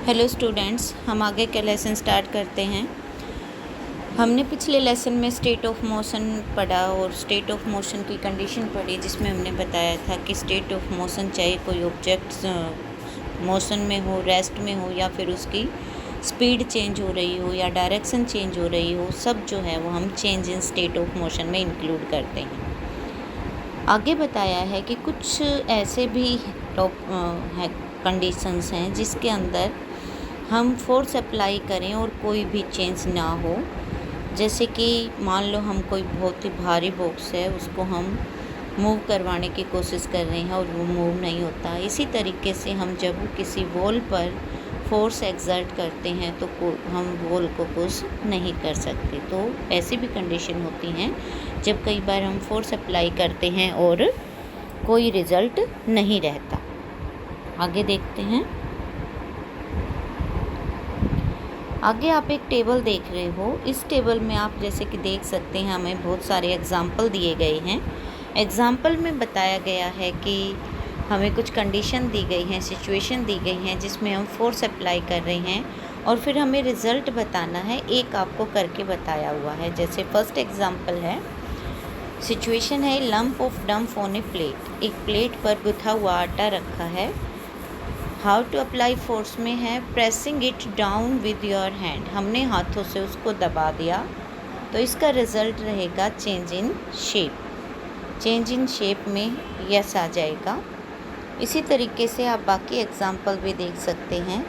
Hello students, हम आगे का लेसन स्टार्ट करते हैं। हमने पिछले लेसन में स्टेट ऑफ मोशन पढ़ा और स्टेट ऑफ मोशन की कंडीशन पढ़ी, जिसमें हमने बताया था कि स्टेट ऑफ मोशन चाहे कोई ऑब्जेक्ट मोशन में हो, रेस्ट में हो, या फिर उसकी स्पीड चेंज हो रही हो या डायरेक्शन चेंज हो रही हो, सब जो है वो हम change in state of motion में इंक्लूड करते हैं। आगे बताया है कि कुछ ऐसे भी कंडीशंस हैं जिसके अंदर हम फोर्स अप्लाई करें और कोई भी चेंज ना हो। जैसे कि मान लो हम कोई बहुत ही भारी बॉक्स है, उसको हम मूव करवाने की कोशिश कर रहे हैं और वो मूव नहीं होता। इसी तरीके से हम जब किसी वॉल पर फोर्स एक्सर्ट करते हैं तो हम वॉल को पुश नहीं कर सकते। तो ऐसी भी कंडीशन होती हैं जब कई बार हम फोर्स अप्लाई करते हैं और कोई रिज़ल्ट नहीं रहता। आगे देखते हैं। आगे आप एक टेबल देख रहे हो। इस टेबल में आप जैसे कि देख सकते हैं, हमें बहुत सारे एग्जाम्पल दिए गए हैं। एग्जाम्पल में बताया गया है कि हमें कुछ कंडीशन दी गई हैं, सिचुएशन दी गई हैं जिसमें हम फोर्स अप्लाई कर रहे हैं और फिर हमें रिज़ल्ट बताना है। एक आपको करके बताया हुआ है। जैसे फर्स्ट एग्जाम्पल है, सिचुएशन है lump of dump on a plate. एक प्लेट पर गुथा हुआ आटा रखा है। हाउ टू अप्लाई फोर्स में है pressing it down with your hand. हमने हाथों से उसको दबा दिया तो इसका रिज़ल्ट रहेगा change in shape. Change in shape में यस आ जाएगा। इसी तरीके से आप बाकी एग्जाम्पल भी देख सकते हैं।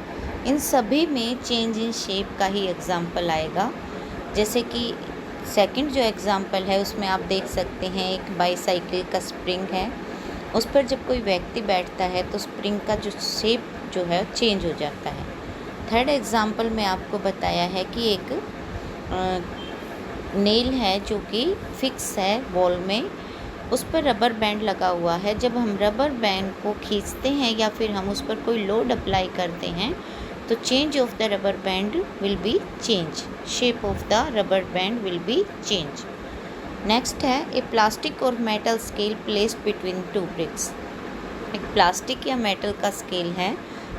इन सभी में चेंज इन शेप का ही एग्जाम्पल आएगा। जैसे कि सेकंड जो एग्जाम्पल है उसमें आप देख सकते हैं एक बाईसाइकिल का स्प्रिंग है। उस पर जब कोई व्यक्ति बैठता है तो स्प्रिंग का जो शेप जो है चेंज हो जाता है। थर्ड एग्जाम्पल में आपको बताया है कि एक नेल है जो कि फिक्स है वॉल में, उस पर रबर बैंड लगा हुआ है। जब हम रबर बैंड को खींचते हैं या फिर हम उस पर कोई लोड अप्लाई करते हैं तो change of the rubber band will be change, shape of the rubber band will be change. Next है ए प्लास्टिक और metal scale placed between two bricks. एक प्लास्टिक या मेटल का स्केल है,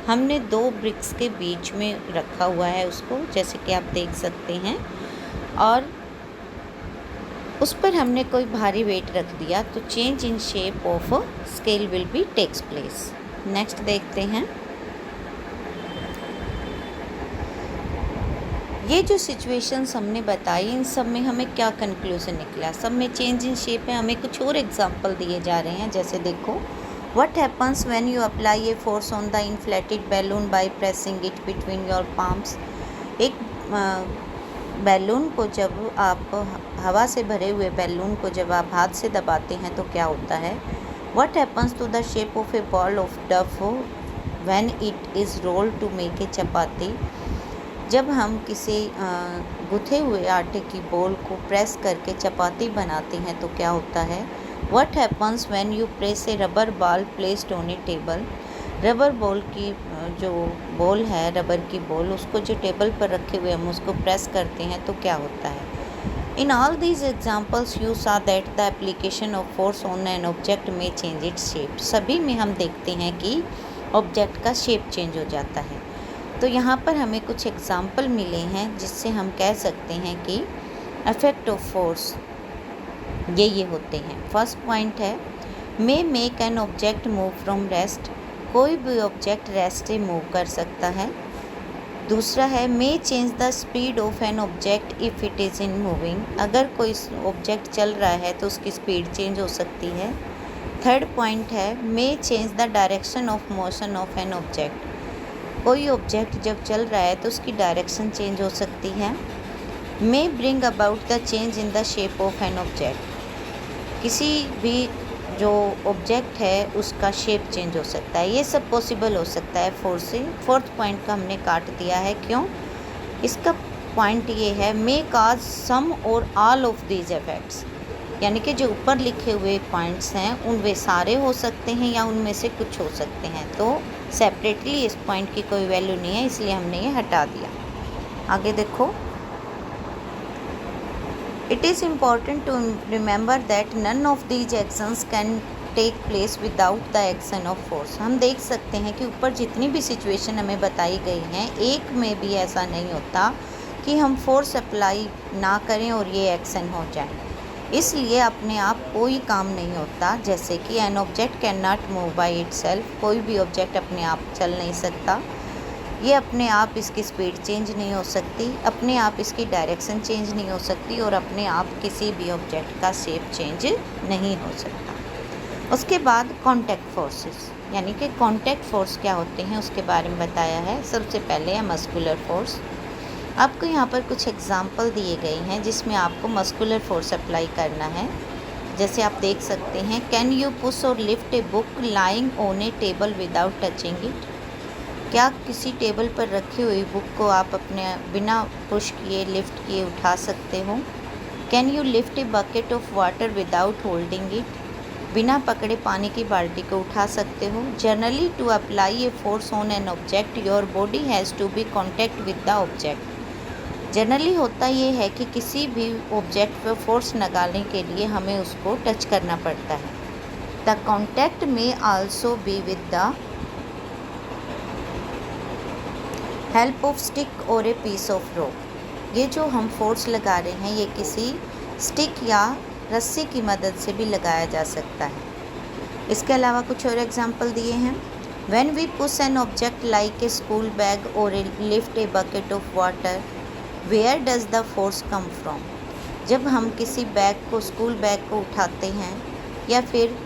हमने दो ब्रिक्स के बीच में रखा हुआ है उसको, जैसे कि आप देख सकते हैं, और उस पर हमने कोई भारी वेट रख दिया तो change in shape of scale will be takes place. Next देखते हैं। ये जो सिचुएशंस हमने बताई, इन सब में हमें क्या कंक्लूजन निकला? सब में चेंज इन शेप है। हमें कुछ और एग्जांपल दिए जा रहे हैं। जैसे देखो, what happens when you apply a force on the inflated balloon by pressing it between your palms. एक बैलून को जब आप हवा से भरे हुए बैलून को जब आप हाथ से दबाते हैं तो क्या होता है? What happens to the shape of a ball of dough when it is rolled to make a chapati. जब हम किसी गुथे हुए आटे की बॉल को प्रेस करके चपाती बनाते हैं तो क्या होता है? What happens when you press A rubber ball placed on A table. Rubber ball की जो बॉल है, रबर की बॉल, उसको जो टेबल पर रखे हुए हम उसको प्रेस करते हैं तो क्या होता है? In all these examples you saw that the application of force on an object में चेंज इट्स शेप। सभी में हम देखते हैं कि ऑब्जेक्ट का शेप चेंज हो जाता है। तो यहाँ पर हमें कुछ एग्जाम्पल मिले हैं जिससे हम कह सकते हैं कि इफेक्ट ऑफ फोर्स ये होते हैं। फर्स्ट पॉइंट है may make an object move from rest. कोई भी ऑब्जेक्ट रेस्ट से मूव कर सकता है। दूसरा है मे change the speed of an object if it is in moving. अगर कोई ऑब्जेक्ट चल रहा है तो उसकी स्पीड चेंज हो सकती है। थर्ड पॉइंट है मे change the direction of motion of an object. कोई ऑब्जेक्ट जब चल रहा है तो उसकी डायरेक्शन चेंज हो सकती है। मे bring about the change in the shape of an object. किसी भी जो ऑब्जेक्ट है उसका शेप चेंज हो सकता है। ये सब पॉसिबल हो सकता है फोर्स से। फोर्थ पॉइंट का हमने काट दिया है। क्यों? इसका पॉइंट ये है मे काज सम और ऑल ऑफ दीज इफेक्ट्स। यानी कि जो ऊपर लिखे हुए पॉइंट्स हैं उन वे सारे हो सकते हैं या उनमें से कुछ हो सकते हैं। तो सेपरेटली इस पॉइंट की कोई वैल्यू नहीं है, इसलिए हमने ये हटा दिया। आगे देखो, it is important to remember that none of these actions can take place without the action of force. हम देख सकते हैं कि ऊपर जितनी भी सिचुएशन हमें बताई गई हैं, एक में भी ऐसा नहीं होता कि हम फोर्स अप्लाई ना करें और ये एक्शन हो जाए। इसलिए अपने आप कोई काम नहीं होता। जैसे कि an object can not move by itself, कोई भी ऑब्जेक्ट अपने आप चल नहीं सकता। ये अपने आप इसकी स्पीड चेंज नहीं हो सकती, अपने आप इसकी डायरेक्शन चेंज नहीं हो सकती और अपने आप किसी भी ऑब्जेक्ट का शेप चेंज नहीं हो सकता। उसके बाद कॉन्टैक्ट फोर्सेस, यानी कि कॉन्टैक्ट फोर्स क्या होते हैं उसके बारे में बताया है। सबसे पहले है मस्कुलर फोर्स। आपको यहाँ पर कुछ एग्जाम्पल दिए गए हैं जिसमें आपको मस्कुलर फोर्स अप्लाई करना है। जैसे आप देख सकते हैं, कैन यू पुश और lift a book lying on A table without touching it. क्या किसी टेबल पर रखी हुई बुक को आप अपने बिना पुश किए लिफ्ट किए उठा सकते हो। Can you lift a bucket of water without holding it. बिना पकड़े पानी की बाल्टी को उठा सकते हो। Generally to apply a force on an object your body has to be contact with the object. Generally होता ये है कि किसी भी ऑब्जेक्ट पर फोर्स लगाने के लिए हमें उसको टच करना पड़ता है। द कॉन्टैक्ट में also be with the help of stick और ए पीस ऑफ रोप। ये जो हम फोर्स लगा रहे हैं ये किसी स्टिक या रस्सी की मदद से भी लगाया जा सकता है। इसके अलावा कुछ और एग्जांपल दिए हैं। When we push an object like a school bag और lift a bucket of water, where does the force come from. जब हम किसी बैग को, स्कूल बैग को उठाते हैं या फिर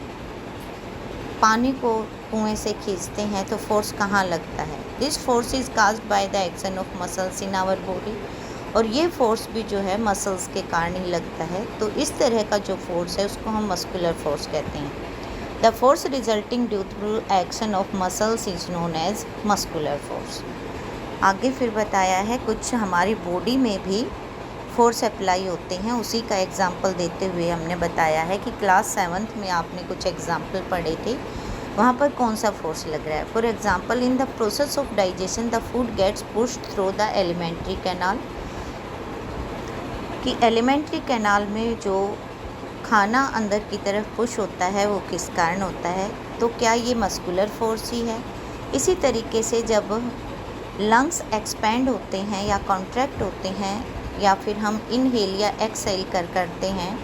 पानी को कुएं से खींचते हैं तो फोर्स कहाँ लगता है। This force is caused by the action of muscles in our body. और ये फोर्स भी जो है मसल्स के कारण ही लगता है। तो इस तरह का जो फोर्स है उसको हम मस्कुलर फोर्स कहते हैं। The force resulting due through action of muscles is known as muscular force. आगे फिर बताया है कुछ हमारी बॉडी में भी फोर्स अप्लाई होते हैं, उसी का एग्जाम्पल देते हुए हमने बताया है कि क्लास 7th में आपने कुछ एग्जाम्पल पढ़े थे, वहाँ पर कौन सा फोर्स लग रहा है। For example, in the process of digestion the food gets pushed through the alimentary canal. कि एलिमेंट्री कैनाल में जो खाना अंदर की तरफ पुश होता है वो किस कारण होता है, तो क्या ये मस्कुलर फोर्स ही है। इसी तरीके से जब लंग्स एक्सपेंड होते हैं या कॉन्ट्रैक्ट होते हैं या फिर हम इनहेल या एक्सहेल करते हैं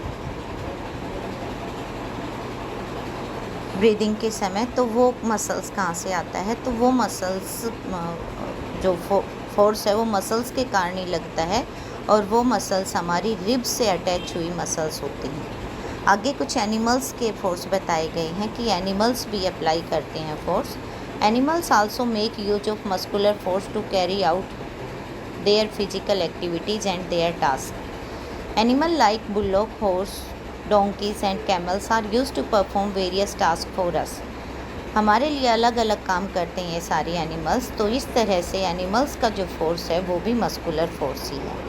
ब्रीदिंग के समय, तो वो मसल्स कहाँ से आता है, तो वो मसल्स जो फोर्स है वो मसल्स के कारण ही लगता है और वो मसल्स हमारी रिब्स से अटैच हुई मसल्स होती हैं। आगे कुछ एनिमल्स के फोर्स बताए गए हैं कि एनिमल्स भी अप्लाई करते हैं force. Animals also make use of muscular force to carry out their physical activities and their task. Animal like bullock, horse, donkeys and camels are used to perform various tasks for us। हमारे लिए अलग अलग काम करते हैं ये सारे animals. तो इस तरह से एनिमल्स का जो फोर्स है वो भी मस्कुलर फोर्स ही है।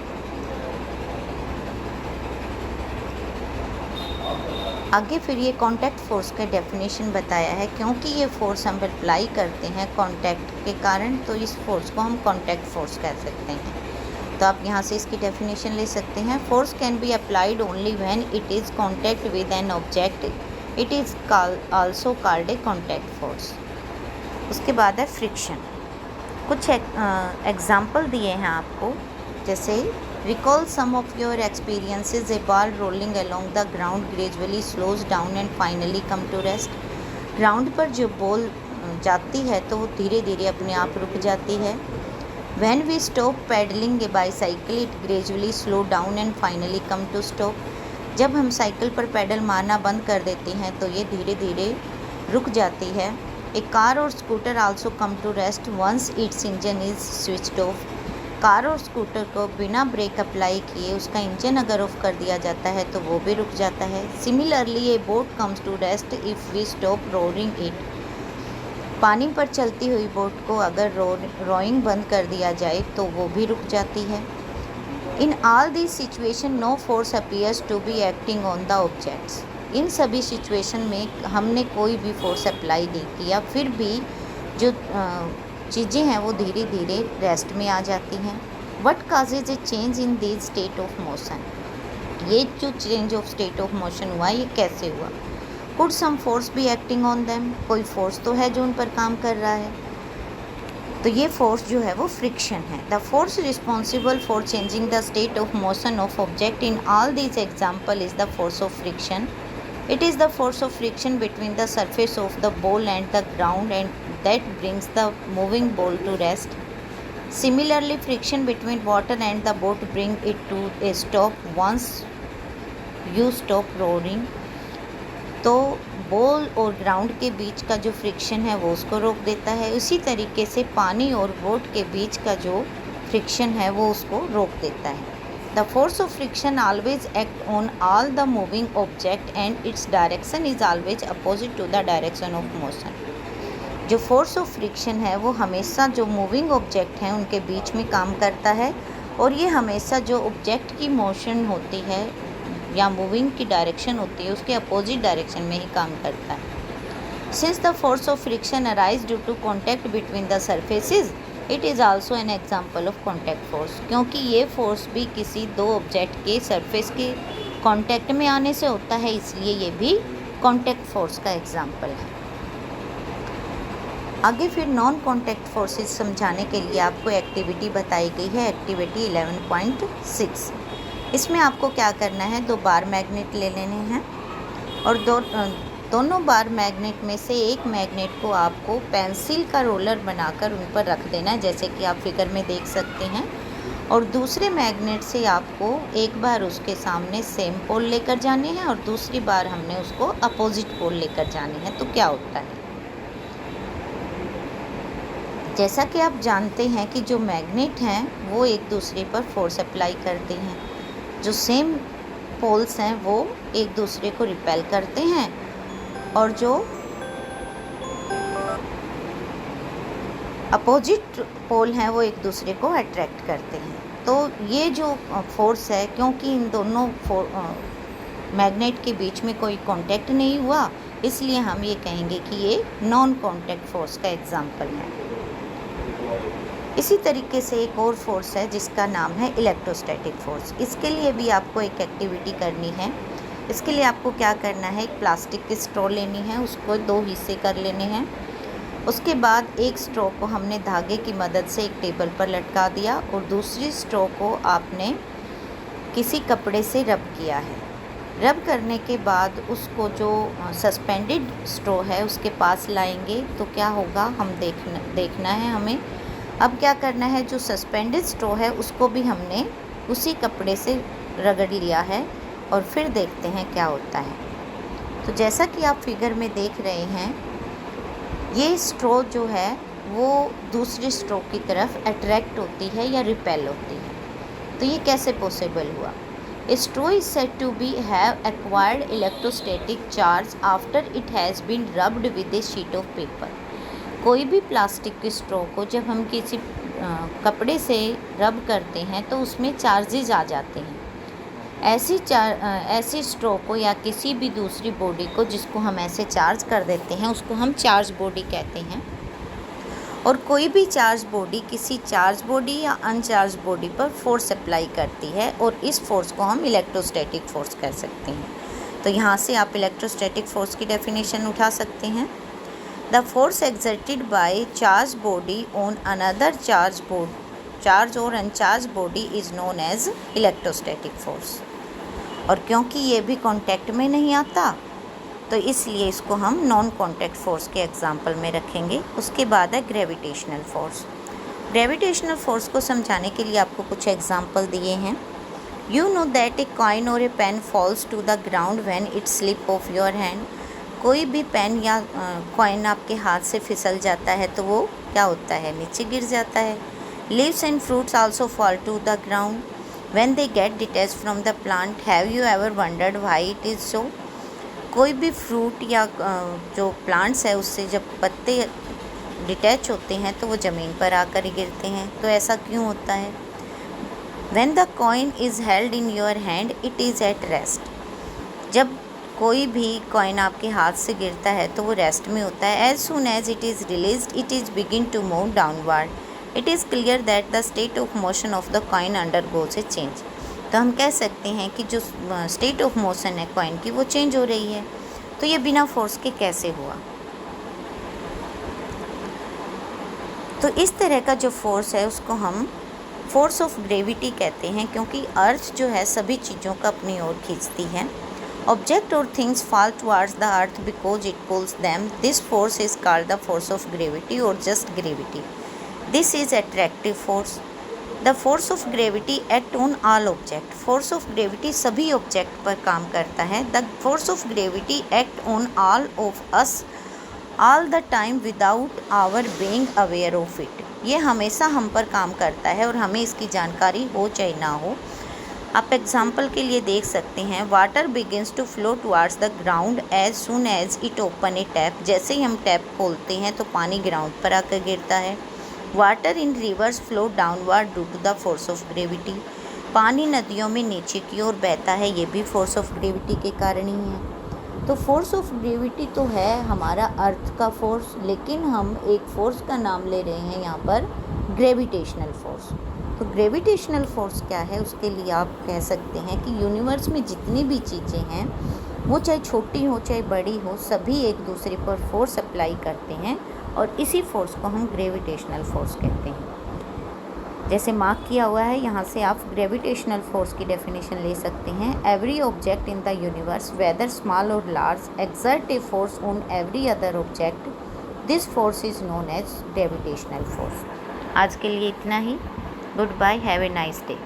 आगे फिर ये कॉन्टैक्ट फोर्स का डेफिनेशन बताया है। क्योंकि ये फोर्स हम अप्लाई करते हैं कॉन्टैक्ट के कारण, तो इस फोर्स को हम कॉन्टैक्ट फोर्स कह सकते हैं। तो आप यहाँ से इसकी डेफिनेशन ले सकते हैं। Force can be applied only when it is contact with an object, it is also called a contact force. उसके बाद है फ्रिक्शन। कुछ एग्जाम्पल दिए हैं आपको, जैसे recall some of your experiences, a ball rolling along the ground gradually slows down and finally come to rest. Ground पर जो बॉल जाती है तो वो धीरे धीरे अपने आप रुक जाती है। When we stop pedaling a bicycle, it gradually slow down and finally come to stop। जब हम साइकिल पर पैडल मारना बंद कर देते हैं तो ये धीरे धीरे रुक जाती है। ए कार और scooter also come to rest once its engine is switched off. Car और स्कूटर को बिना ब्रेक अप्लाई किए उसका इंजन अगर ऑफ कर दिया जाता है तो वो भी रुक जाता है। Similarly a boat comes to rest if we stop rowing it. पानी पर चलती हुई बोट को अगर रोइंग बंद कर दिया जाए तो वो भी रुक जाती है। In all this situation no force appears to be acting on the objects. इन सभी सिचुएशन में हमने कोई भी फोर्स अप्लाई नहीं किया, फिर भी जो चीज़ें हैं वो धीरे धीरे रेस्ट में आ जाती हैं। What causes a change in this state of motion. ये जो change of state of motion हुआ ये कैसे हुआ। Could some force be acting on them, कोई फोर्स तो है जो उन पर काम कर रहा है। तो ये फोर्स जो है वो फ्रिक्शन है। The force responsible for changing the state of motion of object in all these example is the force of friction. It is the force of friction between the surface of the ball and the ground and that brings the moving ball to rest. Similarly, friction between water and the boat bring it to a stop once you stop rowing. तो ball और ground के बीच का जो friction है वो उसको रोक देता है। उसी तरीके से पानी और बोट के बीच का जो फ्रिक्शन है वो उसको रोक देता है। The force of friction always acts on all the moving object and its direction is always opposite to the direction of motion. जो फोर्स ऑफ फ्रिक्शन है वो हमेशा जो मूविंग ऑब्जेक्ट हैं उनके बीच में काम करता है और ये हमेशा जो ऑब्जेक्ट की मोशन होती है या मूविंग की डायरेक्शन होती है उसके अपोजिट डायरेक्शन में ही काम करता है। Since the force of friction arises due to contact between the surfaces, it is also an example of contact force, क्योंकि ये फोर्स भी किसी दो ऑब्जेक्ट के सरफेस के कांटेक्ट में आने से होता है, इसलिए ये भी कॉन्टैक्ट फोर्स का एग्जाम्पल है। आगे फिर नॉन कॉन्टैक्ट फोर्सेस समझाने के लिए आपको एक्टिविटी बताई गई है, एक्टिविटी 11.6। इसमें आपको क्या करना है, 2 बार मैग्नेट ले लेने हैं और दोनों बार मैग्नेट में से एक मैग्नेट को आपको पेंसिल का रोलर बनाकर उन पर रख देना है, जैसे कि आप फिगर में देख सकते हैं। और दूसरे मैग्नेट से आपको एक बार उसके सामने सेम पोल लेकर जाने हैं और दूसरी बार हमने उसको अपोजिट पोल लेकर जाने हैं। तो क्या होता है, जैसा कि आप जानते हैं कि जो मैग्नेट हैं वो एक दूसरे पर फोर्स अप्लाई करते हैं, जो सेम पोल्स हैं वो एक दूसरे को रिपेल करते हैं और जो अपोजिट पोल हैं वो एक दूसरे को अट्रैक्ट करते हैं। तो ये जो फोर्स है, क्योंकि इन दोनों मैग्नेट के बीच में कोई कांटेक्ट नहीं हुआ, इसलिए हम ये कहेंगे कि ये नॉन कांटेक्ट फोर्स का एग्जाम्पल है। इसी तरीके से एक और फोर्स है जिसका नाम है इलेक्ट्रोस्टैटिक फोर्स। इसके लिए भी आपको एक एक्टिविटी करनी है। इसके लिए आपको क्या करना है, एक प्लास्टिक की स्ट्रॉ लेनी है, उसको 2 हिस्से कर लेने हैं। उसके बाद एक स्ट्रॉ को हमने धागे की मदद से एक टेबल पर लटका दिया और दूसरी स्ट्रॉ को आपने किसी कपड़े से रब किया है। रब करने के बाद उसको जो सस्पेंडेड स्ट्रॉ है उसके पास लाएंगे तो क्या होगा, हम देखना है हमें। अब क्या करना है, जो सस्पेंडेड स्ट्रॉ है उसको भी हमने उसी कपड़े से रगड़ लिया है और फिर देखते हैं क्या होता है। तो जैसा कि आप फिगर में देख रहे हैं, ये स्ट्रॉ जो है वो दूसरी स्ट्रॉ की तरफ अट्रैक्ट होती है या रिपेल होती है। तो ये कैसे पॉसिबल हुआ? A straw is said to be have acquired electrostatic charge after it has been rubbed with a sheet of paper. कोई भी प्लास्टिक की स्ट्रॉ को जब हम किसी कपड़े से रब करते हैं तो उसमें चार्जेज आ जाते हैं। ऐसी स्ट्रॉ को या किसी भी दूसरी बॉडी को जिसको हम ऐसे चार्ज कर देते हैं उसको हम चार्ज बॉडी कहते हैं। और कोई भी चार्ज बॉडी किसी चार्ज बॉडी या अनचार्ज बॉडी पर फोर्स अप्लाई करती है और इस फोर्स को हम इलेक्ट्रोस्टैटिक फोर्स कह सकते हैं। तो यहाँ से आप इलेक्ट्रोस्टैटिक फोर्स की डेफिनेशन उठा सकते हैं। The force exerted by charge body on another charge और uncharged body is known as electrostatic force. और क्योंकि ये भी कांटेक्ट में नहीं आता तो इसलिए इसको हम नॉन कांटेक्ट फोर्स के एग्जाम्पल में रखेंगे। उसके बाद है ग्रेविटेशनल फोर्स। ग्रेविटेशनल फोर्स को समझाने के लिए आपको कुछ एग्जाम्पल दिए हैं। You know that a coin और a pen falls to the ground when it slip off your hand. कोई भी पेन या कॉइन आपके हाथ से फिसल जाता है तो वो क्या होता है, नीचे गिर जाता है। Leaves and fruits also fall to the ground when they get detached from the plant. Have you ever wondered why it is so? कोई भी फ्रूट या जो प्लांट्स है उससे जब पत्ते डिटैच होते हैं तो वो ज़मीन पर आकर ही गिरते हैं, तो ऐसा क्यों होता है? When the coin is held in your hand, it is at rest. जब कोई भी कॉइन आपके हाथ से गिरता है तो वो रेस्ट में होता है। As soon as it is released, it is begin to move downward. It is clear that the state of motion of the coin undergoes a change. तो हम कह सकते हैं कि जो स्टेट ऑफ मोशन है कॉइन की वो चेंज हो रही है। तो ये बिना फोर्स के कैसे हुआ? तो इस तरह का जो फोर्स है उसको हम फोर्स ऑफ ग्रेविटी कहते हैं, क्योंकि अर्थ जो है सभी चीज़ों का अपनी ओर खींचती है। ऑब्जेक्ट और things fall towards the earth because it pulls them. This force is called the force of gravity और just gravity. This is attractive force. The force of gravity act on all object. Force of gravity सभी object पर काम करता है। The force of gravity act on all of us all the time without our being aware of it. ये हमेशा हम पर काम करता है और हमें इसकी जानकारी हो चाहे ना हो। आप एग्जाम्पल के लिए देख सकते हैं, water begins to flow towards the ground as soon as it open a tap. जैसे ही हम टैप खोलते हैं तो पानी ग्राउंड पर आकर गिरता है। Water in rivers flow downward due to the force of gravity. पानी नदियों में नीचे की ओर बहता है, ये भी फोर्स ऑफ ग्रेविटी के कारण ही है। तो फोर्स ऑफ ग्रेविटी तो है हमारा अर्थ का फोर्स, लेकिन हम एक फोर्स का नाम ले रहे हैं यहाँ पर, ग्रेविटेशनल फोर्स। तो ग्रेविटेशनल फोर्स क्या है, उसके लिए आप कह सकते हैं कि यूनिवर्स में जितनी भी चीज़ें हैं वो चाहे छोटी हो चाहे बड़ी हो, सभी एक दूसरे पर फोर्स अप्लाई करते हैं और इसी फोर्स को हम ग्रेविटेशनल फोर्स कहते हैं। जैसे मार्क किया हुआ है यहाँ से आप ग्रेविटेशनल फोर्स की डेफिनेशन ले सकते हैं। Every object in the universe whether small और large exert a force on every other object. This force is known as gravitational force. आज के लिए इतना ही। Goodbye, have a nice day.